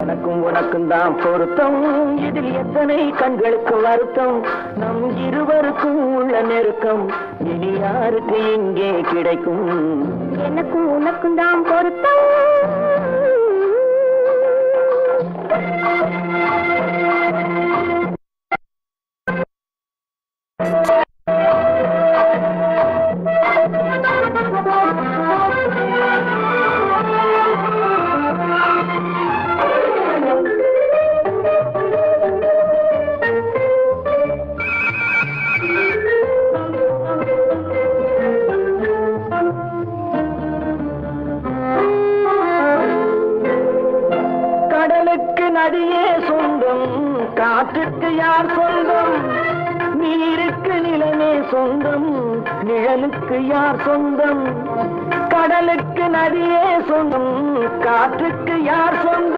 எனக்கும் உனக்கும் தான் பொருத்தம், இதில் எத்தனை கண்களுக்கு வருத்தம், நம் இருவருக்கும் உள்ள நெருக்கம் இனி யாருக்கு இங்கே கிடைக்கும்? எனக்கும் உனக்கும் தான் பொருத்தம். கடலுக்கு நதியே சொந்தம், காற்றுக்கு யார் சொந்தம், நீருக்கு நிலமே சொந்தம், நிழலுக்கு யார் சொந்தம்? கடலுக்கு நதியே சொந்தம், காற்றுக்கு யார் சொந்தம்?